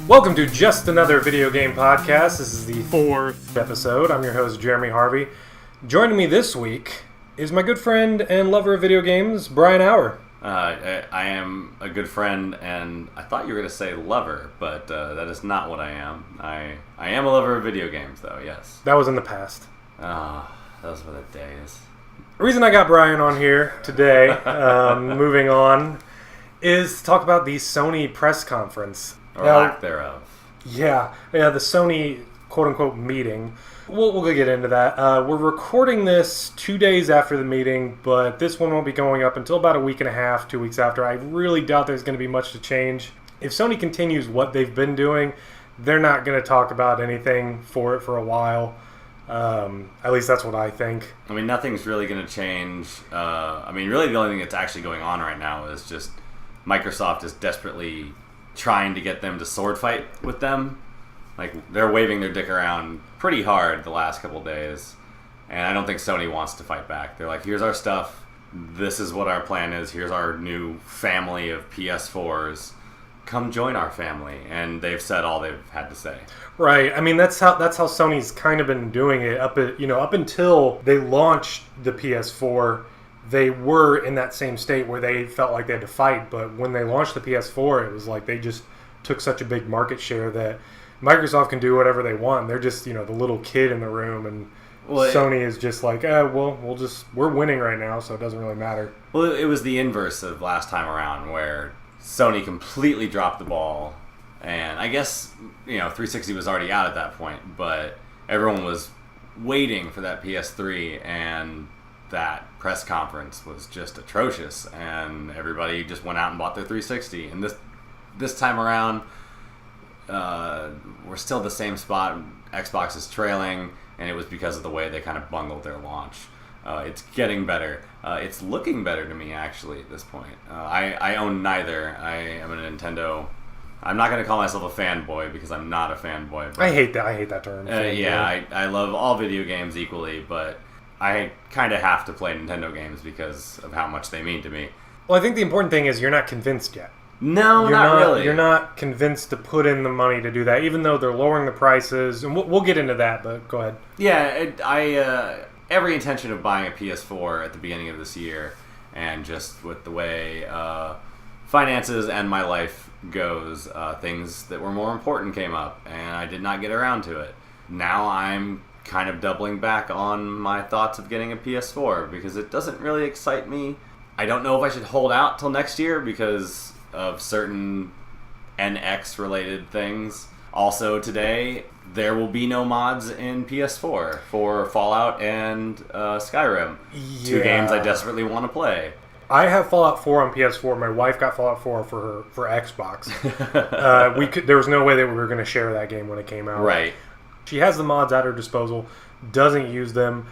Welcome to Just Another Video Game Podcast. This is the 4th episode. I'm your host, Jeremy Harvey. Joining me this week is my good friend and lover of video games, Brian Auer. I am a good friend, and I thought you were going to say lover, but that is not what I am. I am a lover of video games, though, yes. That was in the past. Those were the days. The reason I got Brian on here today, moving on, is to talk about the Sony press conference. Or lack thereof. Yeah, the Sony quote-unquote meeting. We'll get into that. We're recording this 2 days after the meeting, but this one won't be going up until about a week and a half, 2 weeks after. I really doubt there's going to be much to change. If Sony continues what they've been doing, they're not going to talk about anything for it for a while. At least that's what I think. I mean, nothing's really going to change. Really the only thing that's actually going on right now is just Microsoft is desperately trying to get them to sword fight with them. Like, they're waving their dick around pretty hard the last couple of days, and I don't think Sony wants to fight back. They're like, here's our stuff, this is what our plan is, here's our new family of PS4s, come join our family, and they've said all they've had to say. Right. I mean, that's how Sony's kind of been doing it up until they launched the PS4. They were in that same state where they felt like they had to fight, but when they launched the PS4, it was like they just took such a big market share that Microsoft can do whatever they want. They're just, the little kid in the room, and Sony is just like, we're winning right now, so it doesn't really matter. Well, it was the inverse of last time around, where Sony completely dropped the ball, and I guess, 360 was already out at that point, but everyone was waiting for that PS3, and that press conference was just atrocious, and everybody just went out and bought their 360. And this time around, we're still the same spot. Xbox is trailing, and it was because of the way they kind of bungled their launch. It's getting better. It's looking better to me, actually, at this point. I own neither. I am a Nintendo. I'm not going to call myself a fanboy because I'm not a fanboy. I hate that term. I love all video games equally, but I kind of have to play Nintendo games because of how much they mean to me. Well, I think the important thing is you're not convinced yet. No, not really. You're not convinced to put in the money to do that, even though they're lowering the prices. And we'll get into that, but go ahead. Yeah, I every intention of buying a PS4 at the beginning of this year, and just with the way finances and my life goes, things that were more important came up, and I did not get around to it. Now I'm kind of doubling back on my thoughts of getting a PS4 because it doesn't really excite me. I don't know if I should hold out till next year because of certain NX related things. Also today, there will be no mods in PS4 for Fallout and Skyrim. Yeah. Two games I desperately want to play. I have Fallout 4 on PS4. My wife got Fallout 4 for Xbox. There was no way that we were going to share that game when it came out. Right. She has the mods at her disposal, doesn't use them.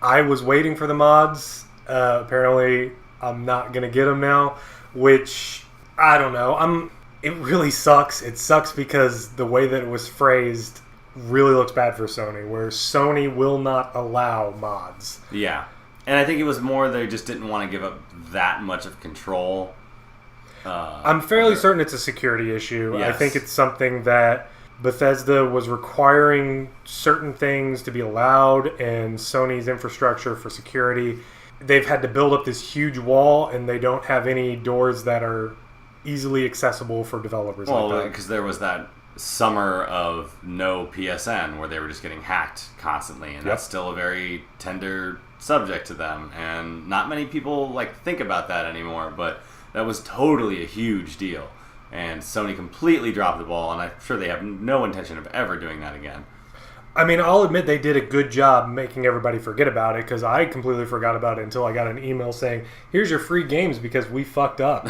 I was waiting for the mods. Apparently, I'm not going to get them now, which, I don't know. It really sucks. It sucks because the way that it was phrased really looks bad for Sony, where Sony will not allow mods. Yeah. And I think it was more they just didn't want to give up that much of control. I'm fairly certain it's a security issue. Yes. I think it's something that Bethesda was requiring certain things to be allowed, and Sony's infrastructure for security, they've had to build up this huge wall, and they don't have any doors that are easily accessible for developers. Well, because there was that summer of no PSN where they were just getting hacked constantly, and that's still a very tender subject to them, and not many people think about that anymore, but that was totally a huge deal. And Sony completely dropped the ball, and I'm sure they have no intention of ever doing that again. I mean, I'll admit they did a good job making everybody forget about it, because I completely forgot about it until I got an email saying, here's your free games because we fucked up.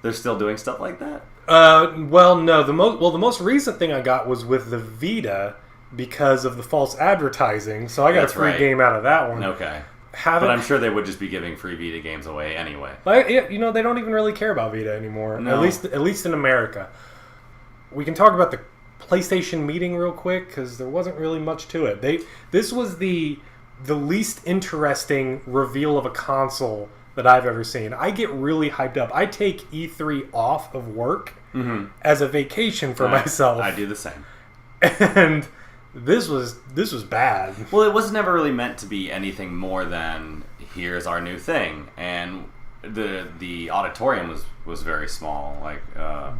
They're still doing stuff like that? Well, no. The most recent thing I got was with the Vita because of the false advertising, so I got a free game out of that one. Okay. But I'm sure they would just be giving free Vita games away anyway. But, they don't even really care about Vita anymore. No. At least in America. We can talk about the PlayStation meeting real quick because there wasn't really much to it. This was the least interesting reveal of a console that I've ever seen. I get really hyped up. I take E3 off of work as a vacation for myself. I do the same. And this was bad. Well, it was never really meant to be anything more than here's our new thing, and the auditorium was very small. Like,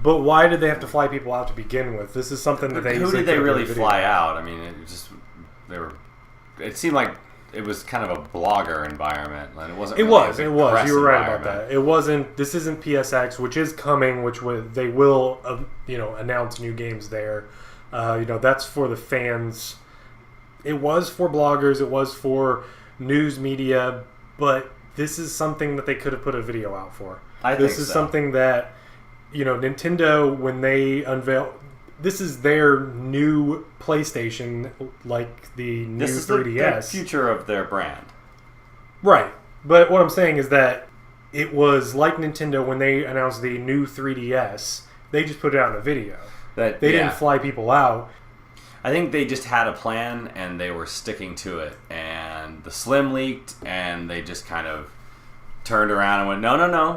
but why did they have to fly people out to begin with? This is something that they. Who did they really fly out? I mean, It seemed like it was kind of a blogger environment, and it wasn't. It Really was. a It was. press You were right about environment. that. It wasn't. This isn't PSX, which is coming. They will, announce new games there. That's for the fans. It was for bloggers. It was for news media, but this is something that they could have put a video out for. This is something that, Nintendo, when they unveil, this is their new PlayStation, like the new 3DS. This is the future of their brand. Right. But what I'm saying is that it was like Nintendo when they announced the new 3DS. They just put it out in a video. They didn't fly people out. I think they just had a plan and they were sticking to it. And the Slim leaked, and they just kind of turned around and went,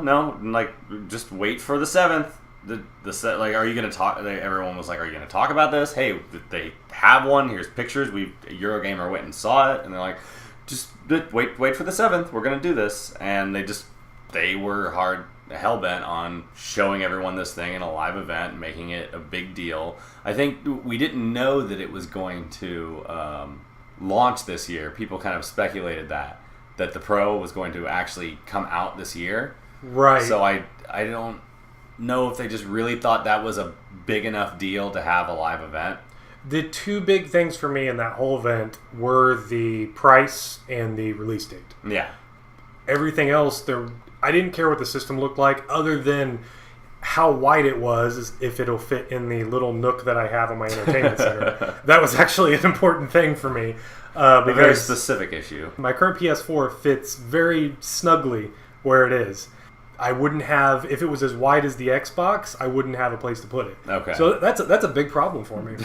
no, like, just wait for the 7th. Are you going to talk? Everyone was like, are you going to talk about this? Hey, they have one. Here's pictures. Eurogamer went and saw it, and they're like, just wait for the 7th. We're going to do this. And they were hell-bent on showing everyone this thing in a live event, making it a big deal. I think we didn't know that it was going to launch this year. People kind of speculated that the Pro was going to actually come out this year. Right. So I don't know if they just really thought that was a big enough deal to have a live event. The two big things for me in that whole event were the price and the release date. Yeah. Everything else, I didn't care what the system looked like, other than how wide it was, if it'll fit in the little nook that I have in my entertainment center. That was actually an important thing for me. A very specific issue. My current PS4 fits very snugly where it is. I wouldn't have, if it was as wide as the Xbox, I wouldn't have a place to put it. Okay. So that's a big problem for me.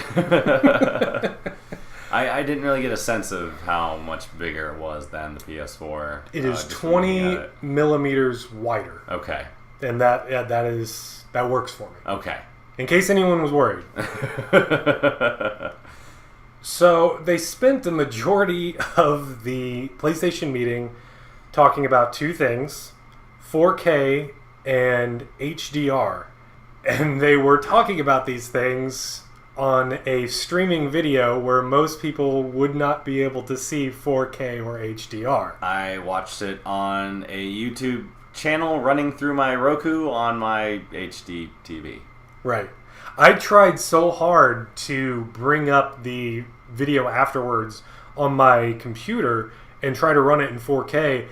I didn't really get a sense of how much bigger it was than the PS4. It is 20 millimeters wider. Okay. And that works for me. Okay. In case anyone was worried. So they spent the majority of the PlayStation meeting talking about two things: 4K and HDR. And they were talking about these things on a streaming video where most people would not be able to see 4K or HDR. I watched it on a YouTube channel running through my Roku on my HD TV. Right. I tried so hard to bring up the video afterwards on my computer and try to run it in 4K.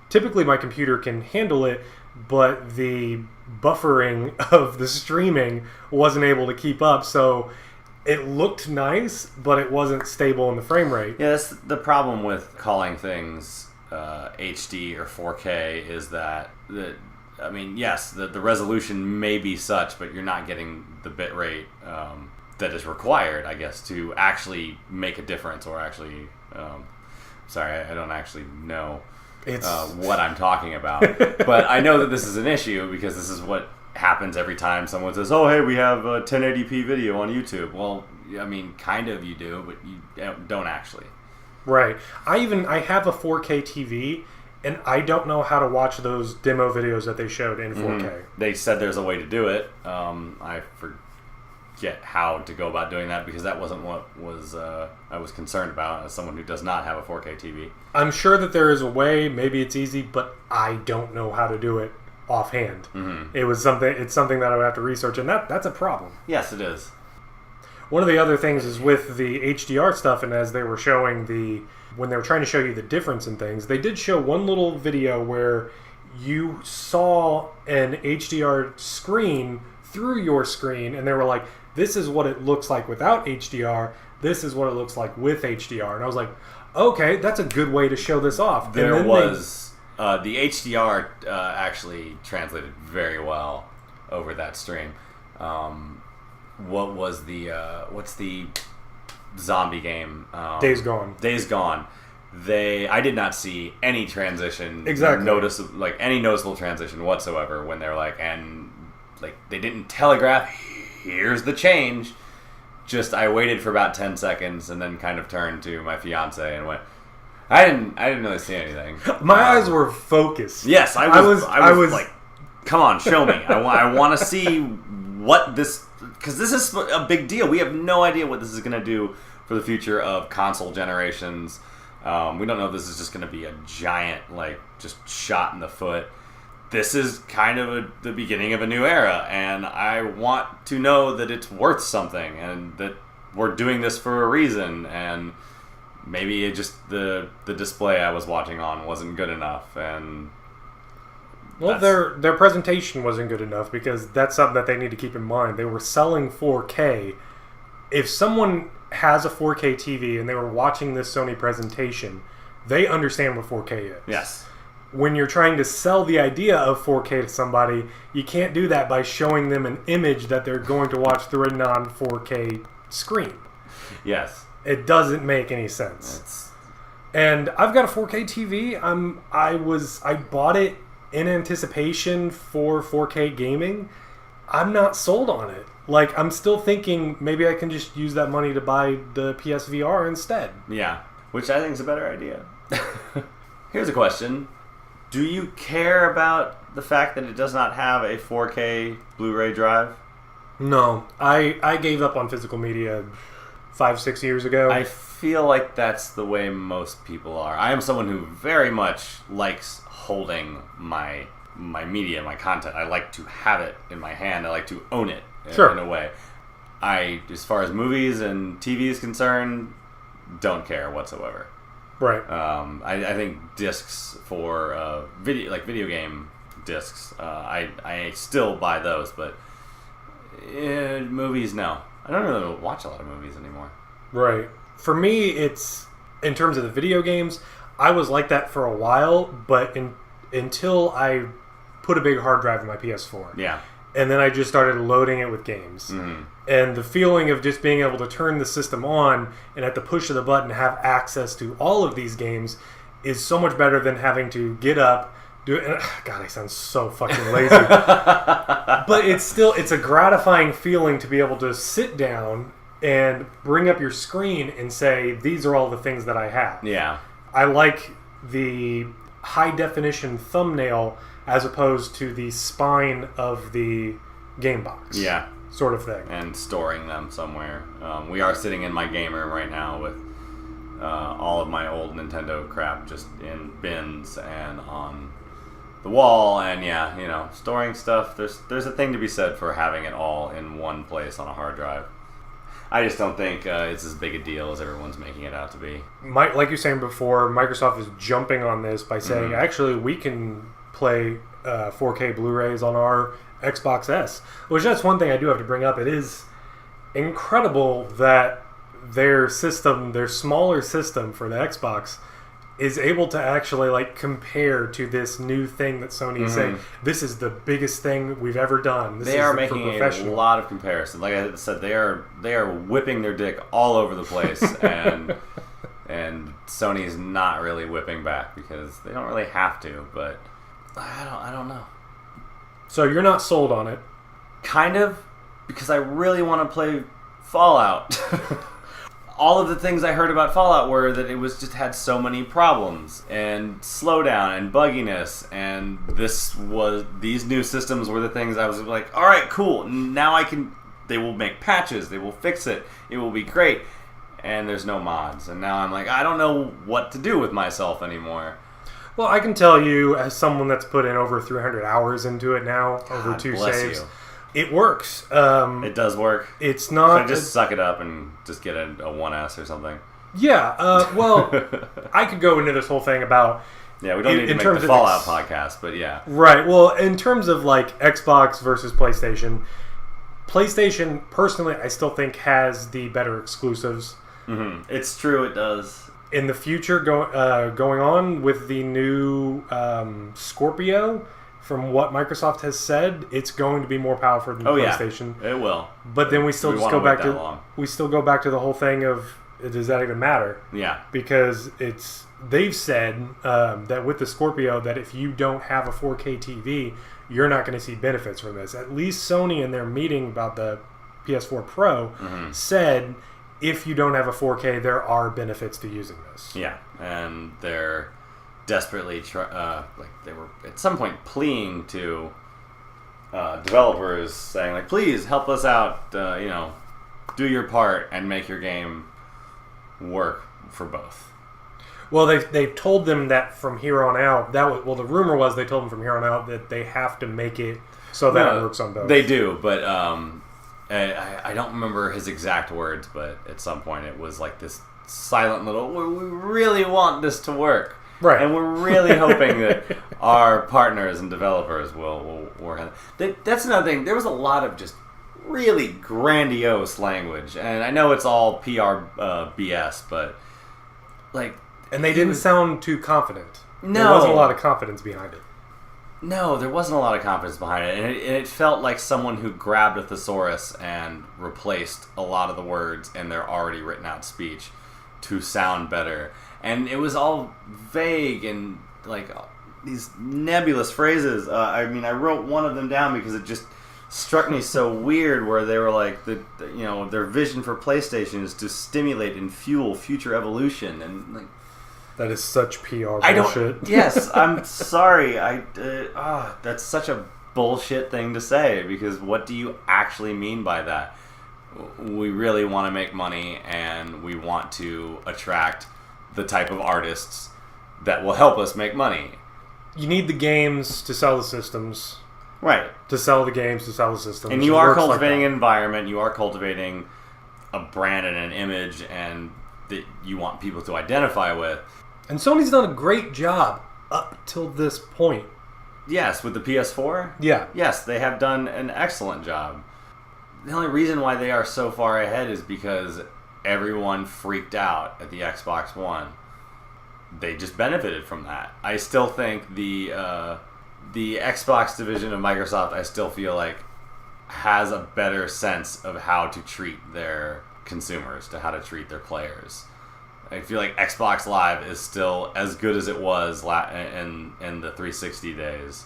Typically my computer can handle it, but the buffering of the streaming wasn't able to keep up, so it looked nice, but it wasn't stable in the frame rate. Yeah, that's the problem with calling things HD or 4K is that yes, the resolution may be such, but you're not getting the bit rate that is required, I guess, to actually make a difference, or actually, sorry, I don't actually know what I'm talking about. But I know that this is an issue because this is what happens every time someone says, oh, hey, we have a 1080p video on YouTube. Well, I mean, kind of you do, but you don't actually. Right. I have a 4K TV, and I don't know how to watch those demo videos that they showed in 4K. Mm-hmm. They said there's a way to do it. I forget how to go about doing that because that wasn't what I was concerned about as someone who does not have a 4K TV. I'm sure that there is a way. Maybe it's easy, but I don't know how to do it offhand. Mm-hmm. It's something that I would have to research, and that's a problem. Yes, it is. One of the other things is with the HDR stuff, and as they were showing when they were trying to show you the difference in things, they did show one little video where you saw an HDR screen through your screen, and they were like, this is what it looks like without HDR, this is what it looks like with HDR. And I was like, okay, that's a good way to show this off. The HDR actually translated very well over that stream. What's the zombie game? Days Gone. Days Gone. I did not see any transition, Exactly. any noticeable transition whatsoever when they're like, and like they didn't telegraph, here's the change. Just I waited for about 10 seconds and then kind of turned to my fiance and went, I didn't really see anything. My eyes were focused. Yes, I was like, come on, show me. I want to see what this, because this is a big deal. We have no idea what this is going to do for the future of console generations. We don't know if this is just going to be a giant, like, just shot in the foot. This is kind of the beginning of a new era, and I want to know that it's worth something, and that we're doing this for a reason, and maybe it just the display I was watching on wasn't good enough, and well, their presentation wasn't good enough, because that's something that they need to keep in mind. They were selling 4K. If someone has a 4K TV and they were watching this Sony presentation, they understand what 4K is. yes. When you're trying to sell the idea of 4K to somebody, you can't do that by showing them an image that they're going to watch through a non-4K screen. Yes. It doesn't make any sense. And I've got a 4K TV. I bought it in anticipation for 4K gaming. I'm not sold on it. Like, I'm still thinking maybe I can just use that money to buy the PSVR instead. Yeah, which I think is a better idea. Here's a question. Do you care about the fact that it does not have a 4K Blu-ray drive? No. I gave up on physical media 5-6 years ago. I feel like that's the way most people are. I am someone who very much likes holding my media, my content. I like to have it in my hand. I like to own it in a way. As far as movies and TV is concerned, don't care whatsoever. Right. I think discs for video game discs, I still buy those, but movies, no. I don't really watch a lot of movies anymore. Right. For me, it's, in terms of the video games, I was like that for a while, but until I put a big hard drive in my PS4. Yeah. And then I just started loading it with games. Mm-hmm. And the feeling of just being able to turn the system on and at the push of the button have access to all of these games is so much better than having to get up, do it. And, God, I sound so fucking lazy. But it's a gratifying feeling to be able to sit down and bring up your screen and say, these are all the things that I have. Yeah. I like the high definition thumbnail as opposed to the spine of the game box. Yeah. Sort of thing. And storing them somewhere. We are sitting in my game room right now with all of my old Nintendo crap just in bins and on the wall, and storing stuff. There's a thing to be said for having it all in one place on a hard drive. I just don't think it's as big a deal as everyone's making it out to be. Like you were saying before, Microsoft is jumping on this by saying, actually, we can play 4K Blu-rays on our Xbox S. Which, that's one thing I do have to bring up. It is incredible that their smaller system for the Xbox is able to actually compare to this new thing that Sony is saying. This is the biggest thing we've ever done. They are making a lot of comparisons. Like I said, they are whipping their dick all over the place, and Sony's not really whipping back because they don't really have to. But I don't know. So you're not sold on it? Kind of, because I really want to play Fallout. All of the things I heard about Fallout were that it was just had so many problems and slowdown and bugginess, and these new systems were the things I was like, all right, cool. Now they will make patches, they will fix it, it will be great. And there's no mods, and now I'm like, I don't know what to do with myself anymore. Well, I can tell you, as someone that's put in over 300 hours into it now, over 2 saves. You. It works. It does work. It's not... Should I just suck it up and just get a 1S or something? Yeah. Well, I could go into this whole thing about... Yeah, we don't need to make the Fallout podcast, but yeah. Right. Well, in terms of Xbox versus PlayStation, personally, I still think has the better exclusives. Mm-hmm. It's true, it does. In the future, going on with the new Scorpio... From what Microsoft has said, it's going to be more powerful than PlayStation. Yeah, it will. But then we still go back to the whole thing of does that even matter? Yeah. Because they've said that with the Scorpio, that if you don't have a 4K TV, you're not going to see benefits from this. At least Sony, in their meeting about the PS4 Pro, said if you don't have a 4K, there are benefits to using this. Yeah, and they're desperately they were at some point pleading to developers, saying like, please help us out, do your part and make your game work for both. Well, they've told them that from here on out. The rumor was they told them from here on out that they have to make it so that it works on both. They do, but I don't remember his exact words, but at some point it was like this silent little, we really want this to work. Right. And we're really hoping that our partners and developers will work on it. That's another thing. There was a lot of just really grandiose language. And I know it's all PR BS, but like... And they didn't sound too confident. No. There wasn't a lot of confidence behind it. No, there wasn't a lot of confidence behind it. And it felt like someone who grabbed a thesaurus and replaced a lot of the words in their already written out speech to sound better. And it was all vague and like these nebulous phrases. I wrote one of them down because it just struck me so weird, where they were like, their vision for PlayStation is to stimulate and fuel future evolution, and like that is such PR bullshit. Yes, I'm sorry. That's such a bullshit thing to say, because what do you actually mean by that? We really want to make money, and we want to attract the type of artists that will help us make money. You need the games to sell the systems. Right. To sell the games, to sell the systems. And you are cultivating an environment, you are cultivating a brand and an image, and that you want people to identify with. And Sony's done a great job up till this point. Yes, with the PS4? Yeah. Yes, they have done an excellent job. The only reason why they are so far ahead is because everyone freaked out at the Xbox One. They just benefited from that. I still think the Xbox division of Microsoft, I still feel like, has a better sense of how to treat their consumers, to how to treat their players. I feel like Xbox Live is still as good as it was in the 360 days.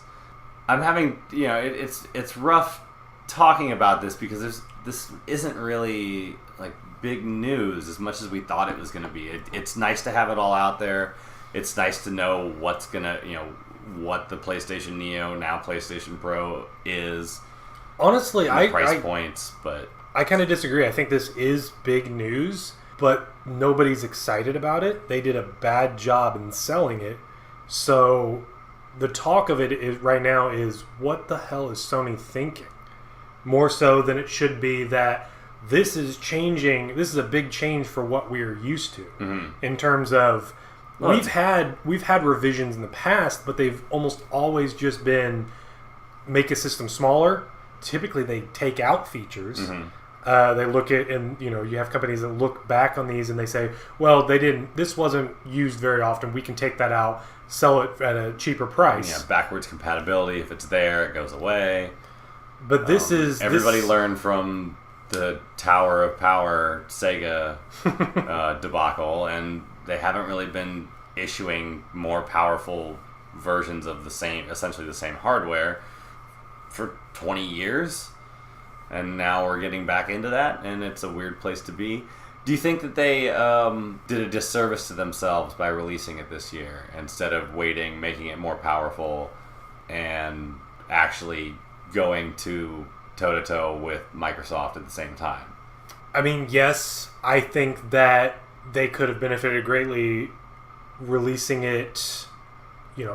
I'm having, it's rough talking about this, because this isn't really like big news as much as we thought it was going to be. It's nice to have it all out there. It's nice to know what's going to, what the PlayStation Neo, now PlayStation Pro is. Honestly, price points, but I kind of disagree. I think this is big news, but nobody's excited about it. They did a bad job in selling it. So the talk of it right now is, what the hell is Sony thinking? More so than it should be that this is changing. This is a big change for what we are used to in terms of we've had revisions in the past, but they've almost always just been make a system smaller. Typically, they take out features. They look at, and you have companies that look back on these and they say, well, this wasn't used very often. We can take that out, sell it at a cheaper price. Yeah, backwards compatibility. If it's there, it goes away. But everybody learned from the Tower of Power Sega debacle, and they haven't really been issuing more powerful versions of essentially the same hardware for 20 years. And now we're getting back into that, and it's a weird place to be. Do you think that they did a disservice to themselves by releasing it this year, instead of waiting, making it more powerful, and actually going toe-to-toe with Microsoft at the same time? I mean, yes, I think that they could have benefited greatly releasing it,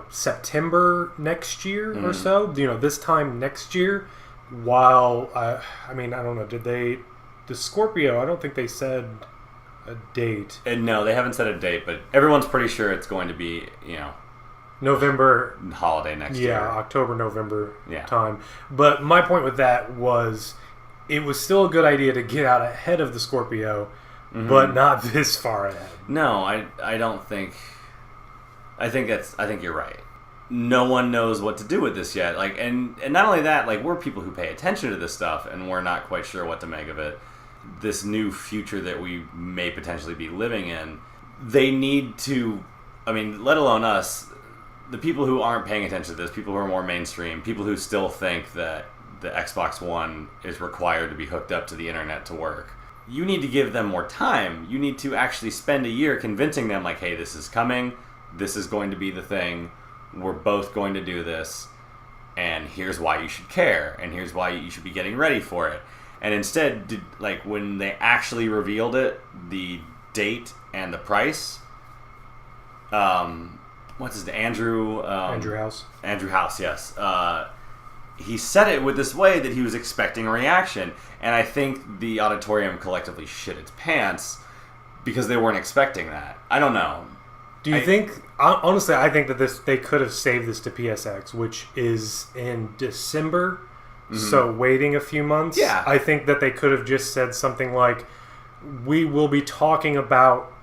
September next year or so, this time next year. While, I don't know, the Scorpio, I don't think they said a date. No, they haven't set a date, but everyone's pretty sure it's going to be, November. Holiday next year. Yeah, October, November time. But my point with that was, it was still a good idea to get out ahead of the Scorpio, but not this far ahead. No, I don't think... I think you're right. No one knows what to do with this yet. Like, and not only that, like, we're people who pay attention to this stuff, and we're not quite sure what to make of it. this new future that we may potentially be living in, they need to, I mean, let alone us, the people who aren't paying attention to this, people who are more mainstream, people who still think that the Xbox One is required to be hooked up to the internet to work. You need to give them more time. You need to actually spend a year convincing them, like, hey, this is coming, this is going to be the thing, we're both going to do this, and here's why you should care, and here's why you should be getting ready for it. And instead, like, when they actually revealed it, the date and the price, what's his name? Andrew House. Andrew House, yes. He said it with this way that he was expecting a reaction, and I think the auditorium collectively shit its pants because they weren't expecting that. I don't know. Do you think? Honestly, I think that they could have saved this to PSX, which is in December. Mm-hmm. So waiting a few months. Yeah. I think that they could have just said something like, "We will be talking about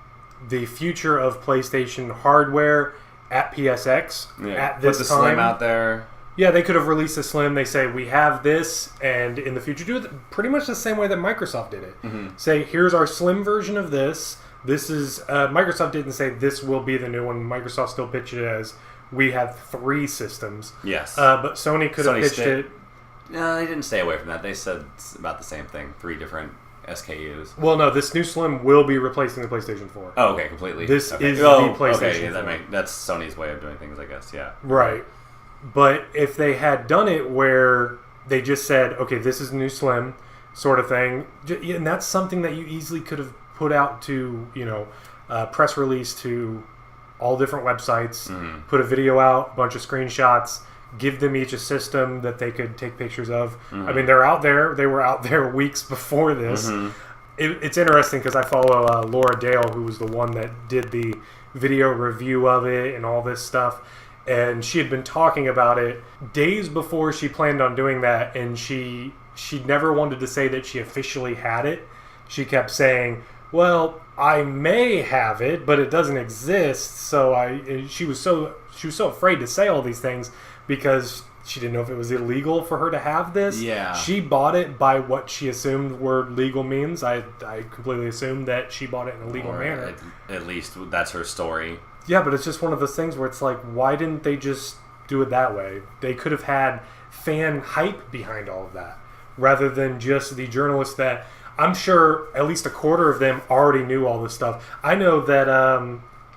the future of PlayStation hardware at PSX at this Put the time." Slim out there. Yeah, they could have released a Slim. They say, we have this, and in the future, do it pretty much the same way that Microsoft did it. Mm-hmm. Say, here's our Slim version of this. This is... Microsoft didn't say this will be the new one. Microsoft still pitched it as, we have 3 systems. Yes. But Sony could have pitched it... No, they didn't stay away from that. They said it's about the same thing. 3 different SKUs. Well, no, this new Slim will be replacing the PlayStation 4. Oh, okay, completely. This okay. is the PlayStation 4. Okay, that's Sony's way of doing things, I guess, yeah. Right. But if they had done it where they just said, okay, this is the new Slim sort of thing, and that's something that you easily could have put out to, press release to all different websites, put a video out, a bunch of screenshots, give them each a system that they could take pictures of. I mean, they're out there. They were out there weeks before this. It's interesting because I follow Laura Dale, who was the one that did the video review of it and all this stuff. And she had been talking about it days before she planned on doing that, and she never wanted to say that she officially had it. She kept saying, well, I may have it, but it doesn't exist. So she was so afraid to say all these things because she didn't know if it was illegal for her to have this. Yeah. She bought it by what she assumed were legal means. I completely assumed that she bought it in a legal manner. At least that's her story. Yeah, but it's just one of those things where it's like, why didn't they just do it that way? They could have had fan hype behind all of that, rather than just the journalists that I'm sure at least a quarter of them already knew all this stuff. I know that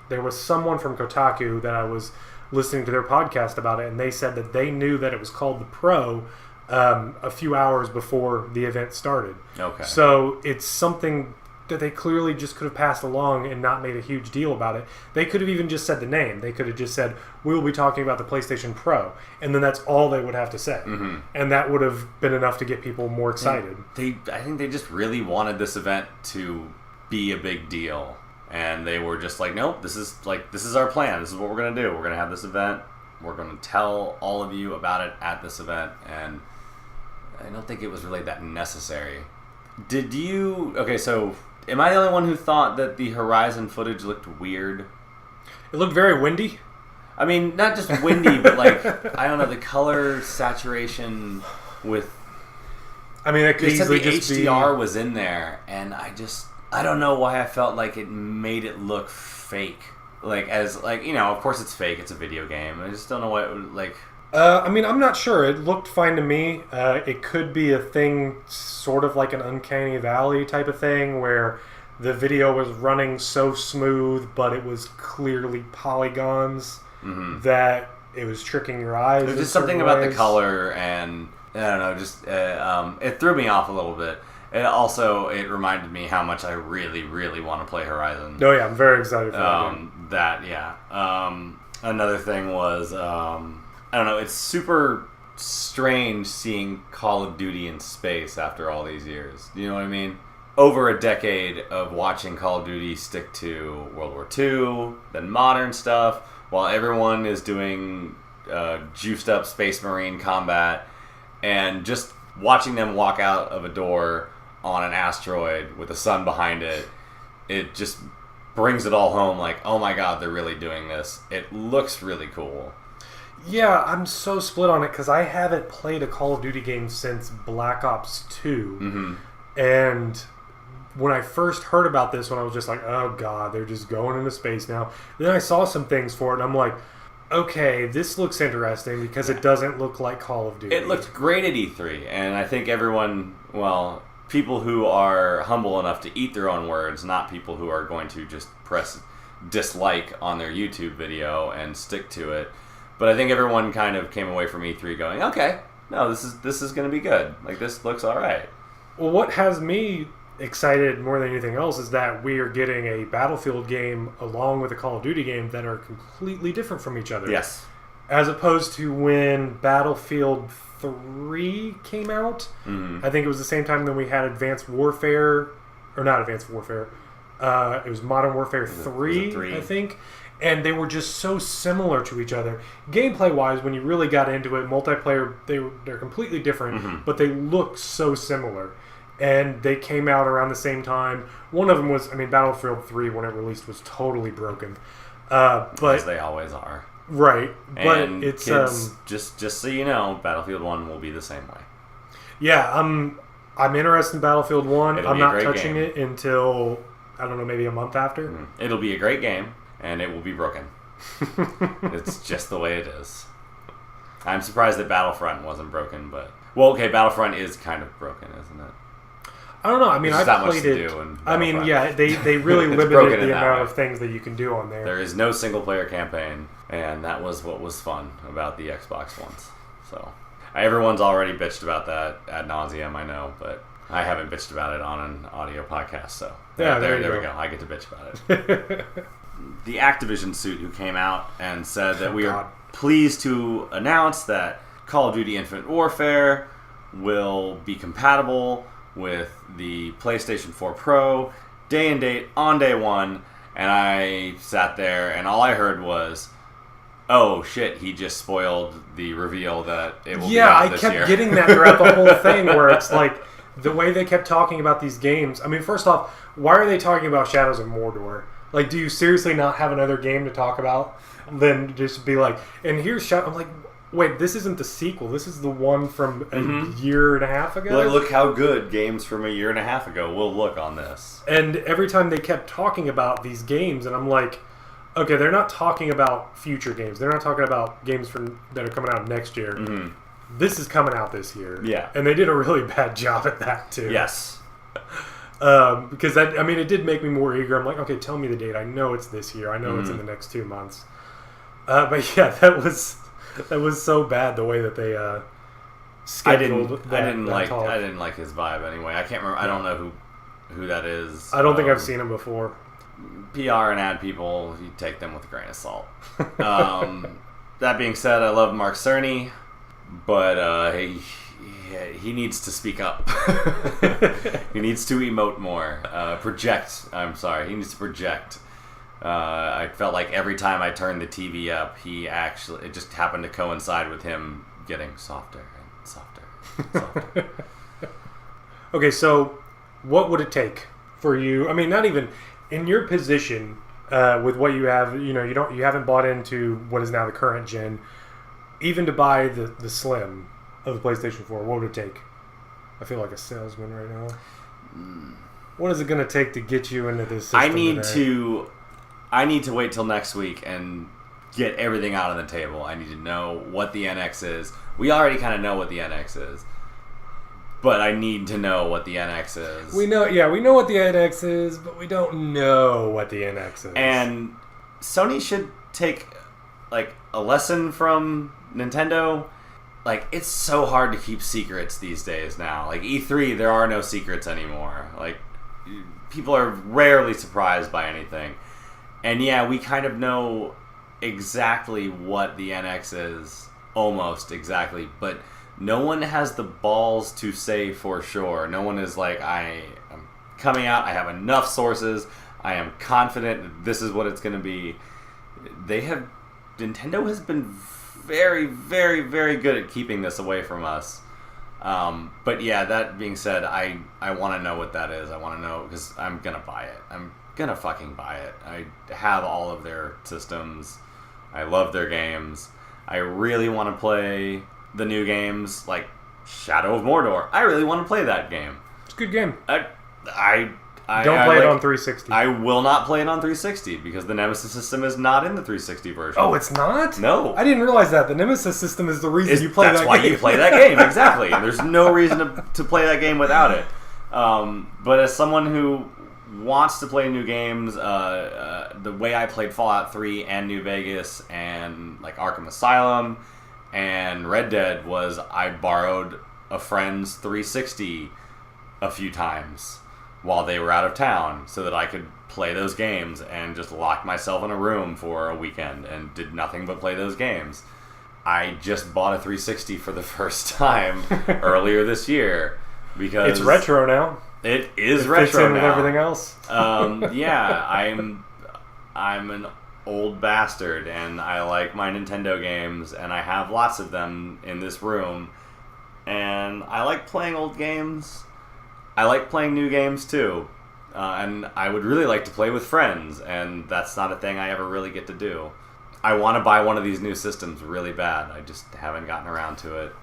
there was someone from Kotaku that I was listening to their podcast about it, and they said that they knew that it was called the Pro a few hours before the event started. Okay. So it's something that they clearly just could have passed along and not made a huge deal about it. They could have even just said the name. They could have just said, we will be talking about the PlayStation Pro. And then that's all they would have to say. Mm-hmm. And that would have been enough to get people more excited. I think they just really wanted this event to be a big deal. And they were just like, nope, this is our plan. This is what we're going to do. We're going to have this event. We're going to tell all of you about it at this event. And I don't think it was really that necessary. Did you... Okay, so... Am I the only one who thought that the Horizon footage looked weird? It looked very windy. I mean, not just windy, but like, I don't know, the color saturation with... I mean, it could easily just be... HDR was in there, and I don't know why I felt like it made it look fake. Of course it's fake, it's a video game. I just don't know what it would, like... I mean, I'm not sure. It looked fine to me. It could be a thing sort of like an Uncanny Valley type of thing where the video was running so smooth, but it was clearly polygons that it was tricking your eyes. There's just something about the color, and I don't know, just it threw me off a little bit. It reminded me how much I really, really want to play Horizon. Oh yeah, I'm very excited for that game. Another thing was... I don't know, it's super strange seeing Call of Duty in space after all these years. You know what I mean? Over a decade of watching Call of Duty stick to World War II, then modern stuff, while everyone is doing juiced up Space Marine combat, and just watching them walk out of a door on an asteroid with the sun behind it, it just brings it all home like, oh my god, they're really doing this. It looks really cool. Yeah, I'm so split on it because I haven't played a Call of Duty game since Black Ops 2. Mm-hmm. And when I first heard about this one, I was just like, oh god, they're just going into space now. Then I saw some things for it, and I'm like, okay, this looks interesting because it doesn't look like Call of Duty. It looked great at E3, and I think everyone, well, people who are humble enough to eat their own words, not people who are going to just press dislike on their YouTube video and stick to it. But I think everyone kind of came away from E3 going, okay, no, this is going to be good. Like, this looks all right. Well, what has me excited more than anything else is that we are getting a Battlefield game along with a Call of Duty game that are completely different from each other. Yes. As opposed to when Battlefield 3 came out. Mm-hmm. I think it was the same time that we had Advanced Warfare, or not Advanced Warfare. It was Modern Warfare 3, I think. And they were just so similar to each other. Gameplay-wise, when you really got into it, multiplayer, they're completely different, but they look so similar. And they came out around the same time. One of them was, Battlefield 3, when it released, was totally broken. But as they always are. Right. But and it's... kids, just so you know, Battlefield 1 will be the same way. Yeah, I'm interested in Battlefield 1. It'll I'm be a not great touching game. it until, I don't know, maybe a month after. Mm-hmm. It'll be a great game, and it will be broken. It's just the way it is. I'm surprised that Battlefront wasn't broken, but... Well, okay, Battlefront is kind of broken, isn't it? I don't know. I played it. Yeah, they really limited the amount of things that you can do on there. There is no single-player campaign, and that was what was fun about the Xbox ones. So, everyone's already bitched about that ad nauseum, I know, but I haven't bitched about it on an audio podcast, so... Yeah, there we go. I get to bitch about it. The Activision suit who came out and said that we are pleased to announce that Call of Duty Infinite Warfare will be compatible with the PlayStation 4 Pro, day and date, on day one, and I sat there and all I heard was, oh shit, he just spoiled the reveal that it will be out this year. Yeah, I kept getting that throughout the whole thing where it's like, the way they kept talking about these games. First off, why are they talking about Shadows of Mordor? Like, do you seriously not have another game to talk about? Then just be like, and here's Shadow. I'm like, wait, this isn't the sequel. This is the one from a year and a half ago? Like, look how good games from a year and a half ago will look on this. And every time they kept talking about these games, and I'm like, okay, they're not talking about future games. They're not talking about games that are coming out next year. Mm-hmm. This is coming out this year. Yeah. And they did a really bad job at that, too. Yes. Because, it did make me more eager. I'm like, okay, tell me the date. I know it's this year. I know it's in the next 2 months. But yeah, that was so bad the way that they scheduled I didn't like his vibe anyway. I can't remember. I don't know who that is. I don't think I've seen him before. PR and ad people, you take them with a grain of salt. That being said, I love Mark Cerny, but he needs to speak up. He needs to emote more. Project. I'm sorry. He needs to project. I felt like every time I turned the TV up, it just happened to coincide with him getting softer and softer and softer. Okay, so what would it take for you? Not even in your position with what you have. You haven't bought into what is now the current gen. Even to buy the Slim of the PlayStation 4, what would it take? I feel like a salesman right now. What is it going to take to get you into this system? I need to wait till next week and get everything out on the table. I need to know what the NX is. We already kind of know what the NX is, but I need to know what the NX is. We know what the NX is, but we don't know what the NX is. And Sony should take a lesson from Nintendo. It's so hard to keep secrets these days now. E3, there are no secrets anymore. People are rarely surprised by anything. And yeah, we kind of know exactly what the NX is, almost exactly, but no one has the balls to say for sure. No one is like, I am coming out, I have enough sources, I am confident that this is what it's going to be. Nintendo has been very, very, very good at keeping this away from us. But yeah, that being said, I want to know what that is. I want to know because I'm going to buy it. I'm going to fucking buy it. I have all of their systems. I love their games. I really want to play the new games like Shadow of Mordor. I really want to play that game. It's a good game. I Don't play it on 360. I will not play it on 360 because the Nemesis system is not in the 360 version. Oh, it's not? No. I didn't realize that. The Nemesis system is the reason you play that game. That's why you play that game, exactly. There's no reason to play that game without it. But as someone who wants to play new games, the way I played Fallout 3 and New Vegas and like Arkham Asylum and Red Dead was I borrowed a friend's 360 a few times while they were out of town so that I could play those games and just lock myself in a room for a weekend and did nothing but play those games. I just bought a 360 for the first time earlier this year because it's retro now. It is it retro fits in now. With everything else. Yeah, I'm an old bastard and I like my Nintendo games and I have lots of them in this room and I like playing old games. I like playing new games too, and I would really like to play with friends, and that's not a thing I ever really get to do. I want to buy one of these new systems really bad. I just haven't gotten around to it.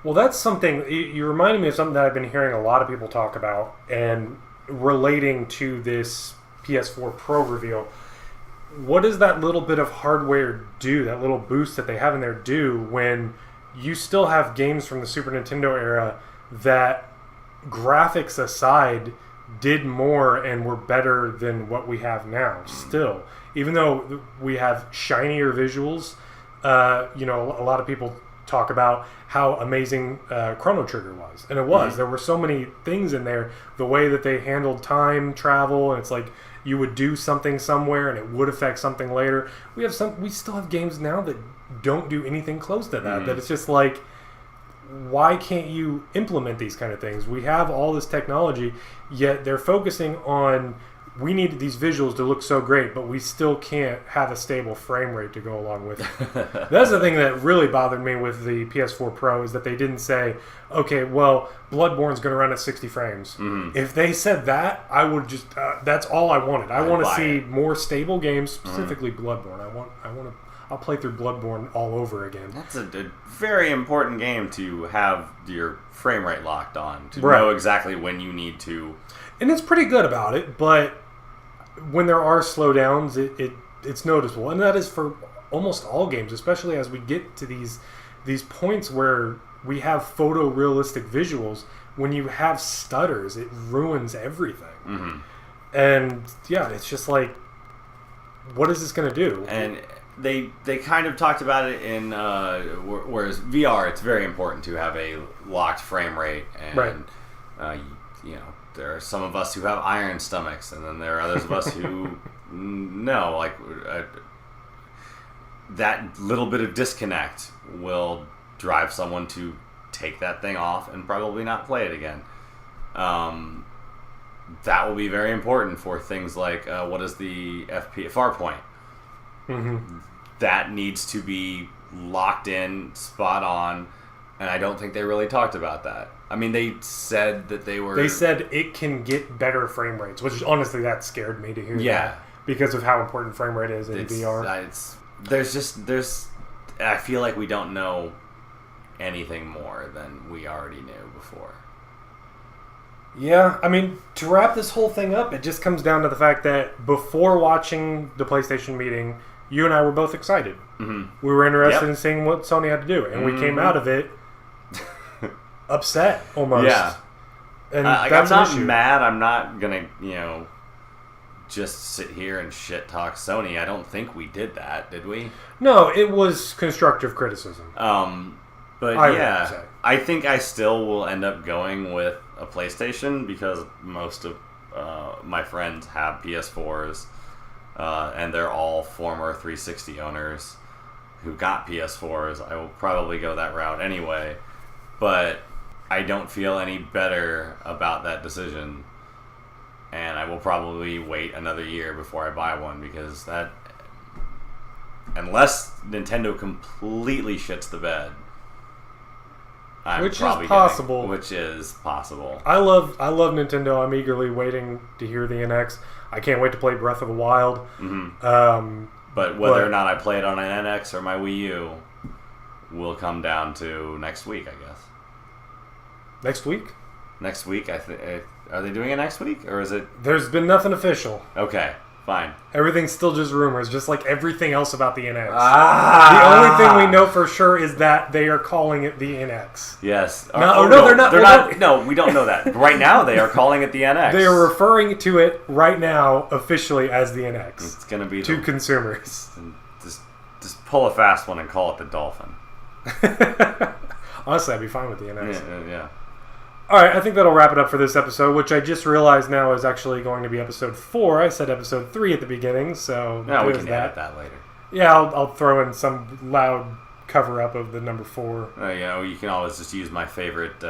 Well, that's something, you reminded me of something that I've been hearing a lot of people talk about, and relating to this PS4 Pro reveal. What does that little bit of hardware do, that little boost that they have in there do, when you still have games from the Super Nintendo era that, graphics aside, did more and were better than what we have now still, even though we have shinier visuals. A lot of people talk about how amazing Chrono Trigger was, and it was. There were so many things in there, the way that they handled time travel, and it's like you would do something somewhere and it would affect something later. We still have games now that don't do anything close to that. That it's just like, why can't you implement these kind of things? We have all this technology, yet they're focusing on, we need these visuals to look so great, but we still can't have a stable frame rate to go along with it. That's the thing that really bothered me with the PS4 Pro, is that they didn't say, okay, well, Bloodborne's going to run at 60 frames. If they said that, I would just, that's all I wanted. I want to see more stable games, specifically Bloodborne. I'll play through Bloodborne all over again. That's a very important game to have your frame rate locked on, to know exactly when you need to. And it's pretty good about it, but when there are slowdowns, it's noticeable. And that is for almost all games, especially as we get to these points where we have photorealistic visuals. When you have stutters, it ruins everything. And yeah, it's just like, what is this going to do? And they kind of talked about it in whereas VR, it's very important to have a locked frame rate, and there are some of us who have iron stomachs, and then there are others of us who no, like that little bit of disconnect will drive someone to take that thing off and probably not play it again. That will be very important for things like what is the Ep.4 point. That needs to be locked in, spot on, and I don't think they really talked about that. I mean, they said that they said it can get better frame rates, which honestly, that scared me to hear. Yeah, because of how important frame rate is in VR. I feel like we don't know anything more than we already knew before. Yeah, I mean, to wrap this whole thing up, it just comes down to the fact that before watching the PlayStation meeting, you and I were both excited. We were interested in seeing what Sony had to do, and we came out of it upset, almost. Yeah. And I'm not mad. I'm not going to, just sit here and shit talk Sony. I don't think we did that, did we? No, it was constructive criticism. But I think I still will end up going with a PlayStation because most of my friends have PS4s, and they're all former 360 owners who got PS4s. I will probably go that route anyway, but I don't feel any better about that decision, and I will probably wait another year before I buy one, because that, unless Nintendo completely shits the bed, which is possible. I love Nintendo. I'm eagerly waiting to hear the NX. I can't wait to play Breath of the Wild. But whether or not I play it on an NX or my Wii U will come down to next week, I guess. Next week? Next week, Are they doing it next week, or is it? There's been nothing official. Okay, fine. Everything's still just rumors, just like everything else about the NX. The only thing we know for sure is that they are calling it the NX. Yes. No, they're not. They're not. No, we don't know that. Right now, they are calling it the NX. They are referring to it right now officially as the NX. It's going to be to consumers. Just pull a fast one and call it the Dolphin. Honestly, I'd be fine with the NX. Yeah. All right, I think that'll wrap it up for this episode, which I just realized now is actually going to be episode 4. I said episode 3 at the beginning, so no, we can edit that later. Yeah, I'll throw in some loud cover-up of the number 4. You can always just use my favorite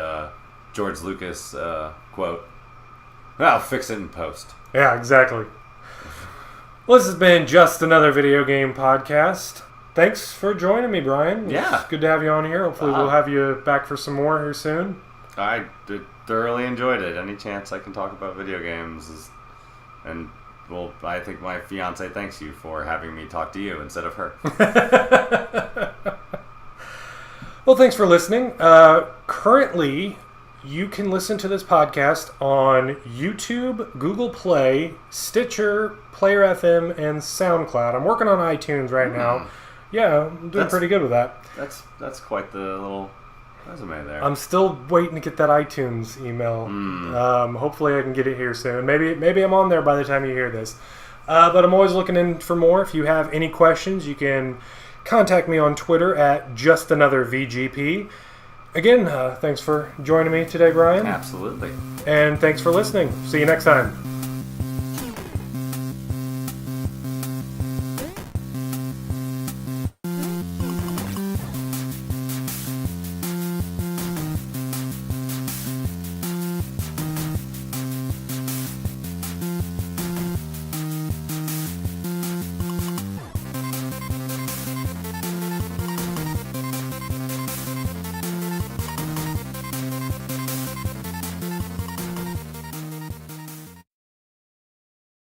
George Lucas quote. I'll fix it in post. Yeah, exactly. Well, this has been Just Another Video Game Podcast. Thanks for joining me, Brian. Yeah. It's good to have you on here. Hopefully we'll have you back for some more here soon. I thoroughly enjoyed it. Any chance I can talk about video games I think my fiance thanks you for having me talk to you instead of her. Well, thanks for listening. Currently, you can listen to this podcast on YouTube, Google Play, Stitcher, Player FM, and SoundCloud. I'm working on iTunes right now. Yeah, I'm doing pretty good with that. That's quite the little resume there. I'm still waiting to get that iTunes email. Hopefully I can get it here soon. Maybe I'm on there by the time you hear this. But I'm always looking in for more. If you have any questions, you can contact me on Twitter at JustAnotherVGP. Again, thanks for joining me today, Brian. Absolutely. And thanks for listening. See you next time.